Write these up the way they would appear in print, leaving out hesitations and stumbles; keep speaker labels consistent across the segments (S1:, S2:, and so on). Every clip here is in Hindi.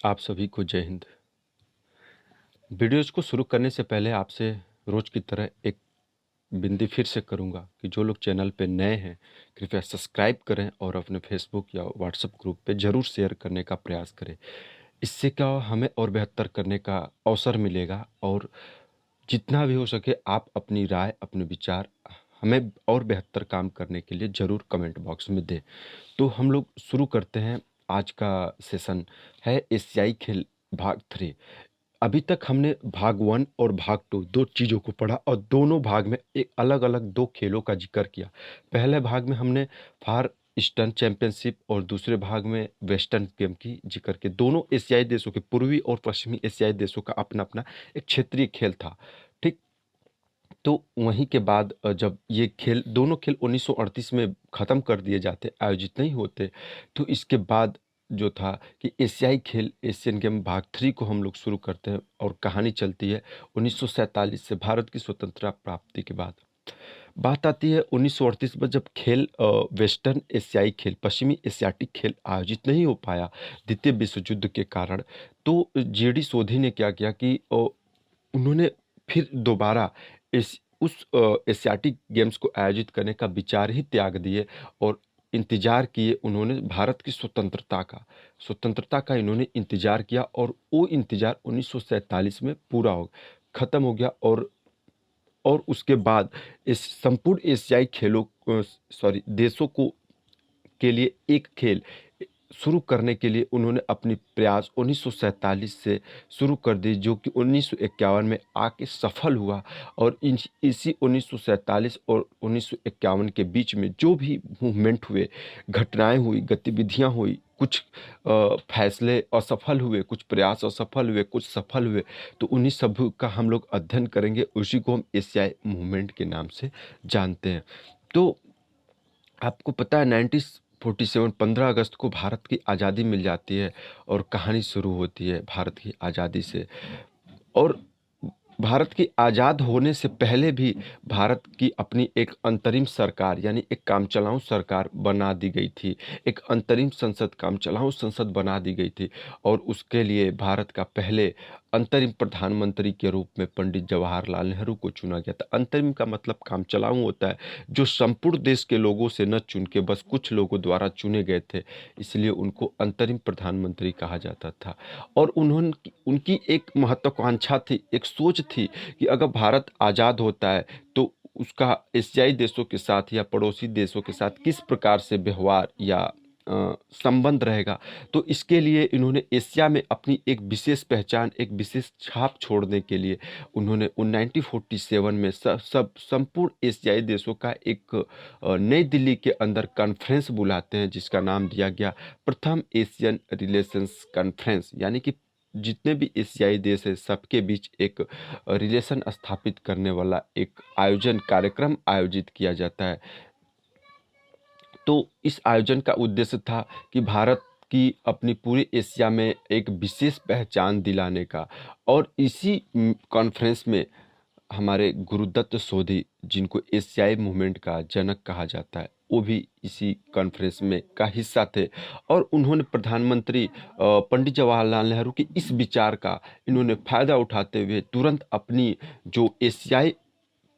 S1: आप सभी को जय हिंद। वीडियोज़ को शुरू करने से पहले आपसे रोज़ की तरह एक विनती फिर से करूंगा कि जो लोग चैनल पे नए हैं कृपया सब्सक्राइब करें और अपने फेसबुक या व्हाट्सएप ग्रुप पे ज़रूर शेयर करने का प्रयास करें। इससे क्या हो, हमें और बेहतर करने का अवसर मिलेगा और जितना भी हो सके आप अपनी राय, अपने विचार हमें और बेहतर काम करने के लिए ज़रूर कमेंट बॉक्स में दें। तो हम लोग शुरू करते हैं। आज का सेशन है एशियाई खेल भाग 3। अभी तक हमने भाग 1 और भाग 2 दो चीज़ों को पढ़ा और दोनों भाग में एक अलग-अलग दो खेलों का ज़िक्र किया। पहले भाग में हमने फार ईस्टर्न चैंपियनशिप और दूसरे भाग में वेस्टर्न गेम की ज़िक्र किया। दोनों एशियाई देशों के पूर्वी और पश्चिमी एशियाई देशों का अपना-अपना एक क्षेत्रीय खेल था। ठीक? तो वहीं के बाद जब ये खेल दोनों खेल 1938 में ख़त्म कर दिए जाते, आयोजित नहीं होते, तो इसके बाद जो था कि एशियाई खेल एशियन गेम भाग 3 को हम लोग शुरू करते हैं और कहानी चलती है 1947 से भारत की स्वतंत्रता प्राप्ति के बाद। बात आती है 1938 में जब खेल वेस्टर्न एशियाई खेल, पश्चिमी एशियाटिक खेल आयोजित नहीं हो पाया द्वितीय विश्व युद्ध के कारण, तो जेडी सोधी ने क्या किया कि उन्होंने फिर दोबारा इस उस एशियाटिक गेम्स को आयोजित करने का विचार ही त्याग दिए और इंतज़ार किए उन्होंने भारत की स्वतंत्रता का इन्होंने इंतज़ार किया और वो इंतज़ार 1947 में पूरा हो ख़त्म हो गया और उसके बाद इस संपूर्ण एशियाई खेलों देशों को के लिए एक खेल शुरू करने के लिए उन्होंने अपनी प्रयास 1947 से शुरू कर दी, जो कि 1951 में आके सफल हुआ। और इसी 1947 और 1951 के बीच में जो भी मूवमेंट हुए, घटनाएं हुई, गतिविधियां हुई, कुछ फैसले असफल हुए, कुछ प्रयास असफल हुए, कुछ सफल हुए, तो उन्हीं सब का हम लोग अध्ययन करेंगे। उसी को हम एशियाई मूवमेंट के नाम से जानते हैं। तो आपको पता है 1947 15 अगस्त को भारत की आज़ादी मिल जाती है और कहानी शुरू होती है भारत की आज़ादी से। और भारत की आज़ाद होने से पहले भी भारत की अपनी एक अंतरिम सरकार यानी एक कामचलाऊ सरकार बना दी गई थी। एक अंतरिम संसद, कामचलाऊ संसद बना दी गई थी और उसके लिए भारत का पहले अंतरिम प्रधानमंत्री के रूप में पंडित जवाहरलाल नेहरू को चुना गया था। अंतरिम का मतलब कामचलाऊ होता है, जो संपूर्ण देश के लोगों से न चुन के बस कुछ लोगों द्वारा चुने गए थे, इसलिए उनको अंतरिम प्रधानमंत्री कहा जाता था। और उनकी एक महत्वाकांक्षा थी, एक सोच थी कि अगर भारत आज़ाद होता है तो उसका एशियाई देशों के साथ या पड़ोसी देशों के साथ किस प्रकार से व्यवहार या संबंध रहेगा। तो इसके लिए इन्होंने एशिया में अपनी एक विशेष पहचान, एक विशेष छाप छोड़ने के लिए उन्होंने 1947 में सब संपूर्ण एशियाई देशों का एक नई दिल्ली के अंदर कॉन्फ्रेंस बुलाते हैं, जिसका नाम दिया गया प्रथम एशियन रिलेशंस कॉन्फ्रेंस। यानी कि जितने भी एशियाई देश है सबके बीच एक रिलेशन स्थापित करने वाला एक कार्यक्रम आयोजित किया जाता है। तो इस आयोजन का उद्देश्य था कि भारत की अपनी पूरी एशिया में एक विशेष पहचान दिलाने का। और इसी कॉन्फ्रेंस में हमारे गुरुदत्त सोधी, जिनको एशियाई मूवमेंट का जनक कहा जाता है, वो भी इसी कॉन्फ्रेंस में का हिस्सा थे। और उन्होंने प्रधानमंत्री पंडित जवाहरलाल नेहरू की इस विचार का इन्होंने फ़ायदा उठाते हुए तुरंत अपनी जो एशियाई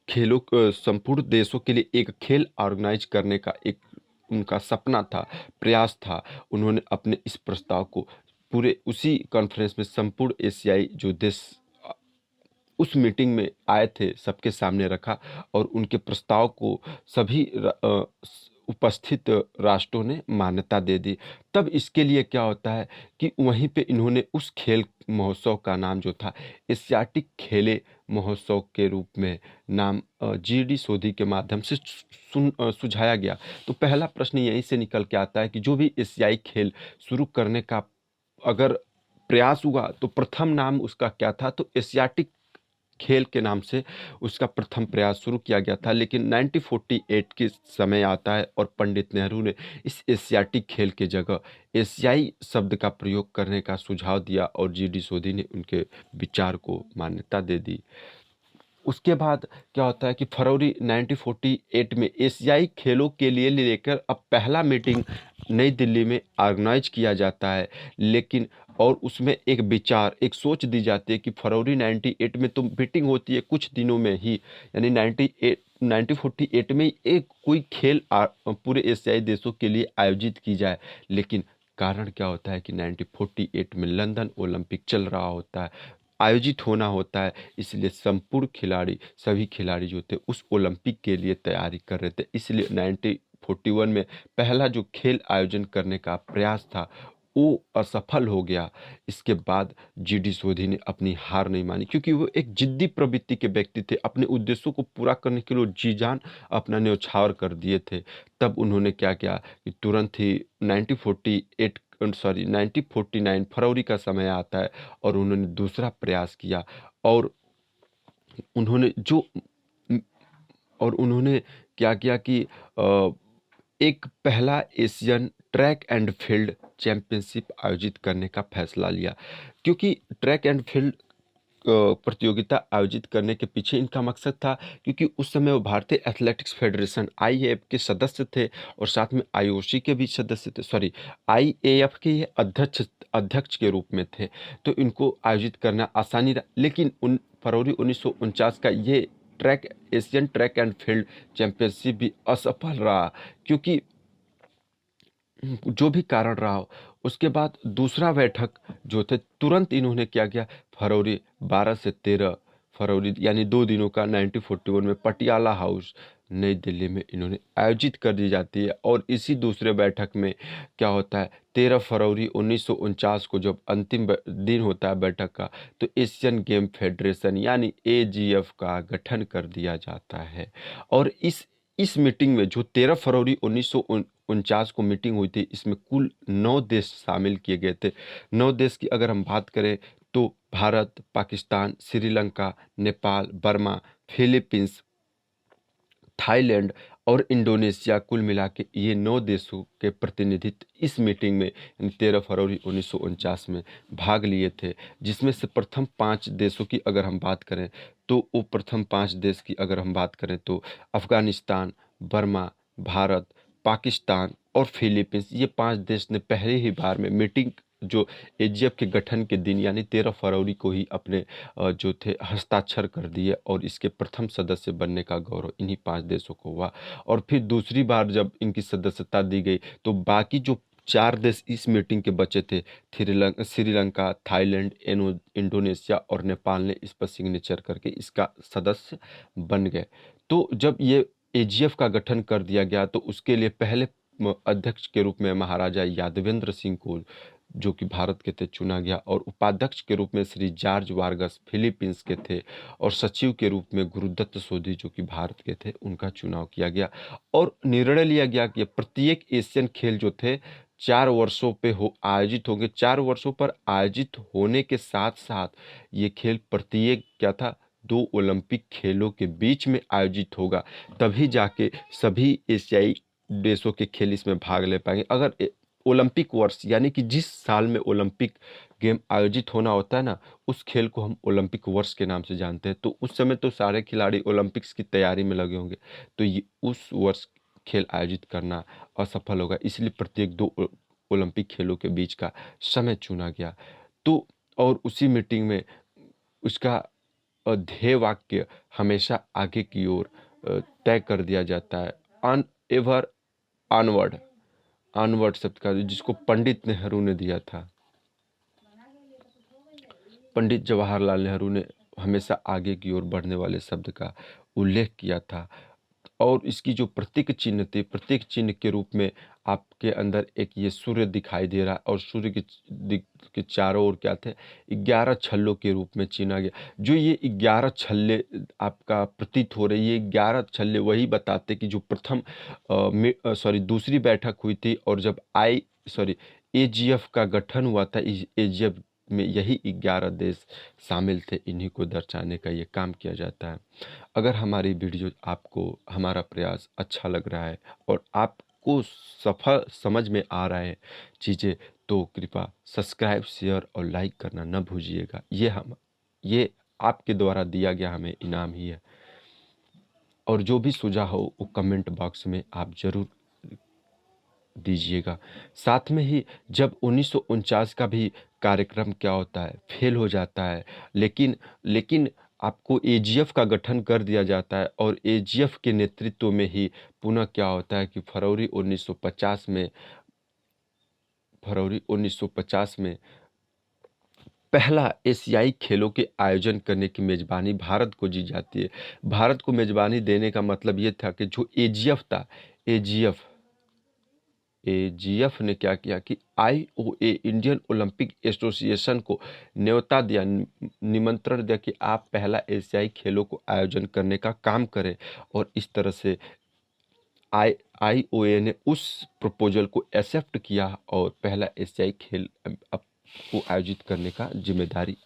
S1: खेलों संपूर्ण देशों के लिए एक खेल ऑर्गेनाइज करने का एक उनका सपना था, प्रयास था। उन्होंने अपने इस प्रस्ताव को पूरे उसी कॉन्फ्रेंस में संपूर्ण एशियाई जो देश उस मीटिंग में आए थे सबके सामने रखा और उनके प्रस्ताव को सभी उपस्थित राष्ट्रों ने मान्यता दे दी। तब इसके लिए क्या होता है कि वहीं पे इन्होंने उस खेल महोत्सव का नाम जो था एशियाटिक खेले महोत्सव के रूप में नाम जीडी सोधी के माध्यम से सुझाया गया। तो पहला प्रश्न यहीं से निकल के आता है कि जो भी एशियाई खेल शुरू करने का अगर प्रयास हुआ तो प्रथम नाम उसका क्या था, तो एशियाटिक खेल के नाम से उसका प्रथम प्रयास शुरू किया गया था। लेकिन 1948 के समय आता है और पंडित नेहरू ने इस एशियाटिक खेल के जगह एशियाई शब्द का प्रयोग करने का सुझाव दिया और जीडी सोधी ने उनके विचार को मान्यता दे दी। उसके बाद क्या होता है कि फरवरी 1948 में एशियाई खेलों के लिए लेकर अब पहला मीटिंग नई दिल्ली में ऑर्गेनाइज किया जाता है। लेकिन और उसमें एक विचार, एक सोच दी जाती है कि फरवरी 98 में तो मीटिंग होती है कुछ दिनों में ही, यानी 1948 में ही एक कोई खेल पूरे एशियाई देशों के लिए आयोजित की जाए। लेकिन कारण क्या होता है कि 1948 में लंदन ओलंपिक चल रहा होता है, आयोजित होना होता है, इसलिए संपूर्ण खिलाड़ी, सभी खिलाड़ी जो थे उस ओलंपिक के लिए तैयारी कर रहे थे। इसलिए 1941 में पहला जो खेल आयोजन करने का प्रयास था वो असफल हो गया। इसके बाद जीडी सोधी ने अपनी हार नहीं मानी, क्योंकि वो एक जिद्दी प्रवृत्ति के व्यक्ति थे, अपने उद्देश्यों को पूरा करने के लिए जी जान अपना न्यौछावर कर दिए थे। तब उन्होंने क्या किया कि तुरंत ही 1949 फरवरी का समय आता है और उन्होंने दूसरा प्रयास किया। और उन्होंने जो और उन्होंने क्या किया कि एक पहला Asian track and field championship आयोजित करने का फैसला लिया। क्योंकि ट्रैक एंड फील्ड प्रतियोगिता आयोजित करने के पीछे इनका मकसद था, क्योंकि उस समय वो भारतीय एथलेटिक्स फेडरेशन आईएएफ के सदस्य थे और साथ में आईओसी के भी सदस्य थे, सॉरी आईएएफ के ये अध्यक्ष अध्यक्ष के रूप में थे। तो इनको आयोजित करना आसानी रहा। लेकिन फरवरी 1949 का ये Asian track and field championship भी असफल रहा, क्योंकि जो भी कारण रहा हो। उसके बाद दूसरा बैठक जो थे, तुरंत इन्होंने क्या किया, फरवरी 12 से 13 फरवरी यानी 2 दिनों का 1941 में पटियाला हाउस नई दिल्ली में इन्होंने आयोजित कर दी जाती है। और इसी दूसरे बैठक में क्या होता है, 13 फरवरी 1949 को जब अंतिम दिन होता है बैठक का, तो एशियन गेम फेडरेशन यानी एजीएफ का गठन कर दिया जाता है। और इस मीटिंग में जो 13 फरवरी 1949 को मीटिंग हुई थी, इसमें कुल 9 देश शामिल किए गए थे। 9 देश की अगर हम बात करें तो Bharat, Pakistan, Sri Lanka, Nepal, Burma, Philippines, Thailand और इंडोनेशिया, कुल मिला के ये 9 देशों के प्रतिनिधित्व इस मीटिंग में 13 फरवरी 1949 में भाग लिए थे। जिसमें से प्रथम 5 देशों की अगर हम बात करें तो वो प्रथम 5 देश की अगर हम बात करें तो अफगानिस्तान, बर्मा, भारत, पाकिस्तान और फिलीपींस, ये 5 देश ने पहले ही बार में मीटिंग जो एजीएफ के गठन के दिन यानी 13 फरवरी को ही अपने जो थे हस्ताक्षर कर दिए और इसके प्रथम सदस्य बनने का गौरव इन्हीं 5 देशों को हुआ। और फिर दूसरी बार जब इनकी सदस्यता दी गई तो बाकी जो 4 देश इस मीटिंग के बचे थे, श्रीलंका, थाईलैंड, इंडोनेशिया और नेपाल ने इस पर सिग्नेचर करके इसका सदस्य बन गए। तो जब ये एजीएफ का गठन कर दिया गया तो उसके लिए पहले अध्यक्ष के रूप में महाराजा यादवेंद्र सिंह को, जो कि भारत के थे, चुना गया। और उपाध्यक्ष के रूप में श्री जॉर्ज वार्गस फिलीपींस के थे और सचिव के रूप में गुरुदत्त सोधी, जो कि भारत के थे, उनका चुनाव किया गया। और निर्णय लिया गया कि प्रत्येक एशियन खेल जो थे 4 वर्षों पे आयोजित होंगे। 4 वर्षों पर आयोजित होने के साथ साथ ये खेल प्रत्येक क्या था, 2 ओलंपिक खेलों के बीच में आयोजित होगा। तभी जाके सभी एशियाई देशों के खेल इसमें भाग ले पाएंगे। अगर ओलंपिक वर्ष यानी कि जिस साल में ओलंपिक गेम आयोजित होना होता है ना, उस खेल को हम ओलंपिक वर्ष के नाम से जानते हैं। तो उस समय तो सारे खिलाड़ी ओलंपिक्स की तैयारी में लगे होंगे, तो ये उस वर्ष खेल आयोजित करना असफल होगा। इसलिए प्रत्येक 2 ओलंपिक खेलों के बीच का समय चुना गया। तो और उसी मीटिंग में उसका ध्येय वाक्य हमेशा आगे की ओर तय कर दिया जाता है। अन एवर ऑनवर्ड, ऑनवर्ड शब्द का जिसको पंडित नेहरू ने दिया था। पंडित जवाहरलाल नेहरू ने हमेशा आगे की ओर बढ़ने वाले शब्द का उल्लेख किया था। और इसकी जो प्रतीक चिन्ह थे, प्रतीक चिन्ह के रूप में आपके अंदर एक ये सूर्य दिखाई दे रहा है और सूर्य के चारों ओर क्या थे, 11 छल्लों के रूप में चुना गया। जो ये 11 छल्ले आपका प्रतीत हो रही है, 11 छल्ले वही बताते कि जो प्रथम दूसरी बैठक हुई थी और जब एजीएफ का गठन हुआ था, एजीएफ में यही 11 देश शामिल थे। इन्हीं को दर्शाने का ये काम किया जाता है। अगर हमारी वीडियो आपको, हमारा प्रयास अच्छा लग रहा है और आपको सफल समझ में आ रहा है चीज़ें, तो कृपया सब्सक्राइब, शेयर और लाइक करना न भूलिएगा। ये आपके द्वारा दिया गया हमें इनाम ही है। और जो भी सुझाव हो वो कमेंट बॉक्स में आप ज़रूर दीजिएगा। साथ में ही जब 1949 का भी कार्यक्रम क्या होता है, फेल हो जाता है, लेकिन लेकिन आपको एजीएफ का गठन कर दिया जाता है और एजीएफ के नेतृत्व में ही पुनः क्या होता है कि फरवरी 1950 में पहला एशियाई खेलों के आयोजन करने की मेज़बानी भारत को दी जाती है। भारत को मेज़बानी देने का मतलब ये था कि जो एजीएफ था, एजीएफ एजीएफ ने क्या किया कि आईओए इंडियन ओलंपिक एसोसिएशन को न्योता दिया, निमंत्रण दिया कि आप पहला एशियाई खेलों को आयोजन करने का काम करें। और इस तरह से आईओए ने उस प्रपोजल को एक्सेप्ट किया और पहला एशियाई खेल को आयोजित करने का जिम्मेदारी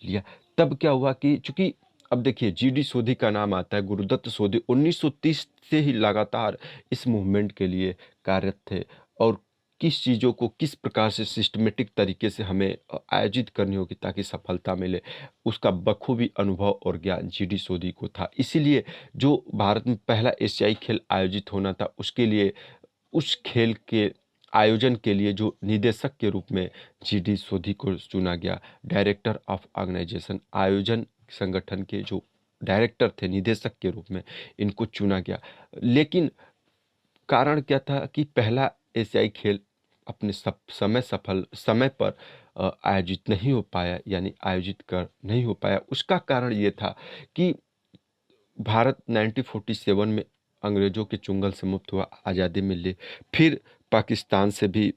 S1: लिया। तब क्या हुआ कि चूंकि अब देखिए जीडी सोधी का नाम आता है, गुरुदत्त सोधी 1930 से ही लगातार इस मूवमेंट के लिए कार्यरत थे और किस चीज़ों को किस प्रकार से सिस्टमेटिक तरीके से हमें आयोजित करनी होगी ताकि सफलता मिले, उसका बखूबी अनुभव और ज्ञान जीडी सोधी को था। इसीलिए जो भारत में पहला एशियाई खेल आयोजित होना था उसके लिए, उस खेल के आयोजन के लिए जो निदेशक के रूप में जीडी सोधी को चुना गया, डायरेक्टर ऑफ ऑर्गेनाइजेशन, आयोजन संगठन के जो डायरेक्टर थे, निदेशक के रूप में इनको चुना गया। लेकिन कारण क्या था कि पहला एशियाई खेल अपने समय पर आयोजित नहीं हो पाया, यानी आयोजित कर नहीं हो पाया। उसका कारण ये था कि भारत 1947 में अंग्रेजों के चुंगल से मुक्त हुआ, आज़ादी मिली। फिर पाकिस्तान से भी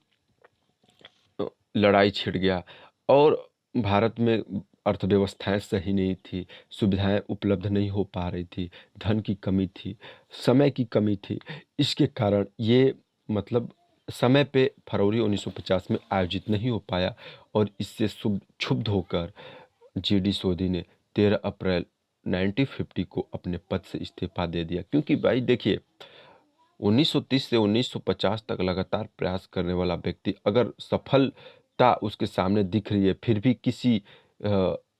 S1: लड़ाई छिड़ गया और भारत में अर्थव्यवस्थाएं सही नहीं थी, सुविधाएं उपलब्ध नहीं हो पा रही थी, धन की कमी थी, समय की कमी थी। इसके कारण ये मतलब समय पे फरवरी 1950 में आयोजित नहीं हो पाया और इससे क्षुब्ध होकर जीडी सोधी ने 13 अप्रैल 1950 को अपने पद से इस्तीफा दे दिया। क्योंकि भाई देखिए 1930 से 1950 तक लगातार प्रयास करने वाला व्यक्ति अगर सफलता उसके सामने दिख रही है फिर भी किसी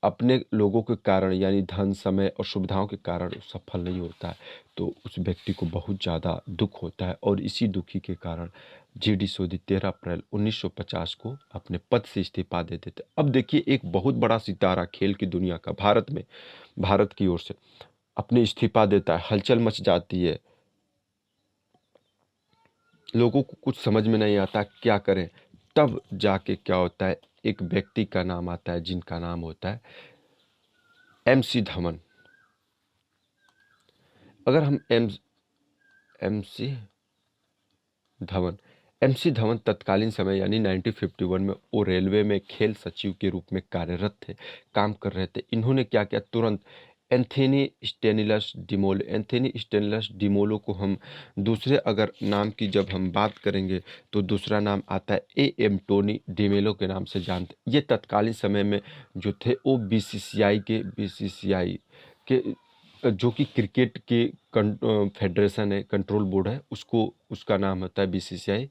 S1: अपने लोगों के कारण यानी धन, समय और सुविधाओं के कारण सफल नहीं होता है तो उस व्यक्ति को बहुत ज़्यादा दुख होता है। और इसी दुखी के कारण जीडी सोधी 13 अप्रैल 1950 को अपने पद से इस्तीफा दे देते। अब देखिए एक बहुत बड़ा सितारा खेल की दुनिया का भारत की ओर से अपने इस्तीफा देता है, हलचल मच जाती है, लोगों को कुछ समझ में नहीं आता क्या करें। तब जाके क्या होता है, एक व्यक्ति का नाम आता है जिनका नाम होता है एमसी धवन। अगर हम एमसी धवन एमसी धवन तत्कालीन समय यानी 1951 में वो रेलवे में खेल सचिव के रूप में कार्यरत थे, काम कर रहे थे। इन्होंने क्या किया, तुरंत एंथोनी स्टेनिलस डिमोलो को हम दूसरे अगर नाम की जब हम बात करेंगे तो दूसरा नाम आता है एम टोनी डिमेलो के नाम से जानते। ये तत्कालीन समय में जो थे वो बीसीसीआई के जो कि क्रिकेट के फेडरेशन है, कंट्रोल बोर्ड है, उसका नाम होता है बीसीसीआई।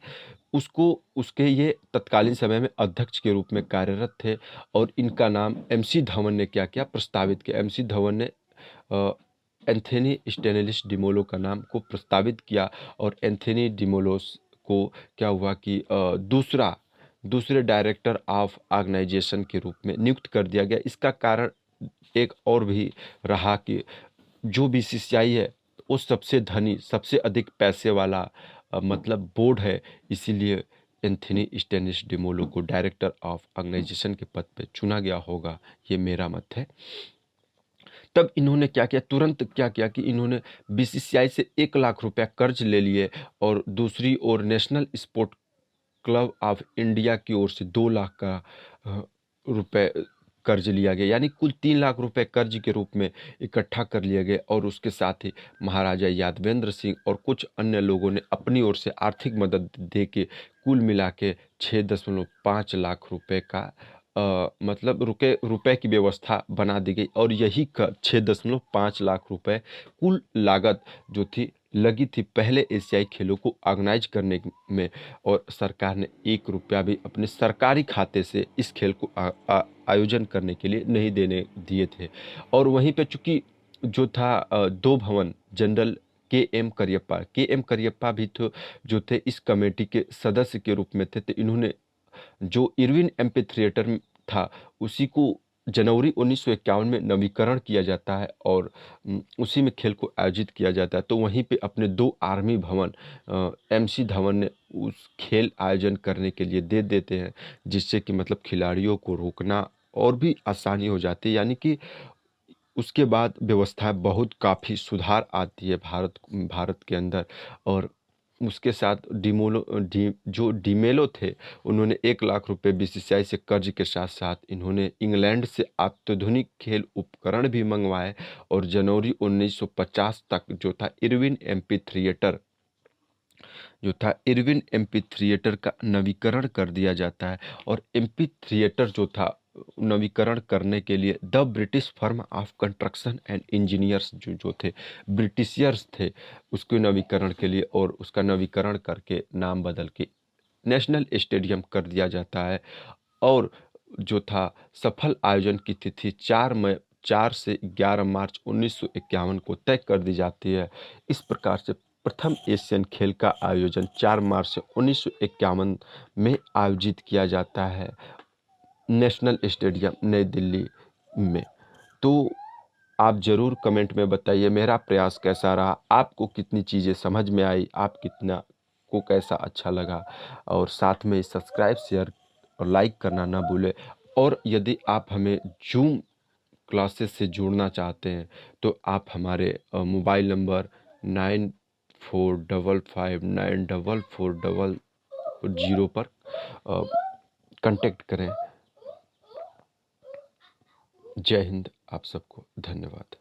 S1: उसके ये तत्कालीन समय में अध्यक्ष के रूप में कार्यरत थे और इनका नाम एमसी धवन ने क्या किया, प्रस्तावित किया। एमसी धवन ने एंथोनी स्टेनिलिस डिमोलो का नाम को प्रस्तावित किया और एंथोनी डिमोलोस को क्या हुआ कि दूसरे डायरेक्टर ऑफ ऑर्गेनाइजेशन के रूप में नियुक्त कर दिया गया। इसका कारण एक और भी रहा कि जो बीसीसीआई है वो सबसे धनी, सबसे अधिक पैसे वाला मतलब बोर्ड है, इसीलिए एंथोनी स्टेनिस डिमोलो को डायरेक्टर ऑफ ऑर्गेनाइजेशन के पद पे चुना गया होगा, ये मेरा मत है। तब इन्होंने क्या किया, तुरंत क्या किया कि इन्होंने बीसीसीआई से 1 लाख रुपया कर्ज ले लिए और दूसरी ओर national sport club of India की ओर से 2 लाख का रुपए कर्ज लिया गया, यानी कुल 3 लाख रुपए कर्ज के रूप में इकट्ठा कर लिए गए। और उसके साथ ही महाराजा यादवेंद्र सिंह और कुछ अन्य लोगों ने अपनी ओर से आर्थिक मदद दे के कुल मिला के 6.5 लाख रुपए का मतलब रुपए की व्यवस्था बना दी गई और यही 6.5 लाख रुपए कुल लागत जो थी लगी थी पहले एशियाई खेलों को ऑर्गेनाइज करने में, और सरकार ने 1 रुपया भी अपने सरकारी खाते से इस खेल को आयोजन करने के लिए नहीं देने दिए थे। और वहीं पे चूँकि जो था 2 भवन जनरल के एम करियप्पा भी तो जो थे इस कमेटी के सदस्य के रूप में थे। तो इन्होंने जो इरविन एम्पी थिएटर था उसी को जनवरी 1951 में नवीकरण किया जाता है और उसी में खेल को आयोजित किया जाता है। तो वहीं पे अपने 2 आर्मी भवन एमसी धवन ने उस खेल आयोजन करने के लिए दे देते हैं, जिससे कि मतलब खिलाड़ियों को रोकना और भी आसानी हो जाती है। यानी कि उसके बाद व्यवस्था बहुत काफ़ी सुधार आती है भारत के अंदर। और उसके साथ जो डीमेलो थे, उन्होंने 1 लाख रुपए बीसीसीआई से कर्ज के साथ साथ इन्होंने इंग्लैंड से अत्याधुनिक खेल उपकरण भी मंगवाए। और जनवरी 1950 तक जो था इरविन एम्पी थिएटर का नवीकरण कर दिया जाता है। और एम्पी थिएटर जो था नवीकरण करने के लिए the British firm of construction and engineers जो थे, ब्रिटिशियर्स थे, उसके नवीकरण के लिए, और उसका नवीकरण करके नाम बदल के नेशनल स्टेडियम कर दिया जाता है। और जो था सफल आयोजन की तिथि 4 से 11 मार्च 1951 को तय कर दी जाती है। इस प्रकार से प्रथम एशियन खेल का आयोजन 4 मार्च से 1951 में आयोजित किया जाता है नेशनल स्टेडियम नई दिल्ली में। तो आप ज़रूर कमेंट में बताइए मेरा प्रयास कैसा रहा, आपको कितनी चीज़ें समझ में आई, आप कितना को कैसा अच्छा लगा। और साथ में सब्सक्राइब, शेयर और लाइक करना ना भूलें। और यदि आप हमें जूम क्लासेस से जुड़ना चाहते हैं तो आप हमारे मोबाइल नंबर 9455944400 पर कांटेक्ट करें। जय हिंद, आप सबको धन्यवाद।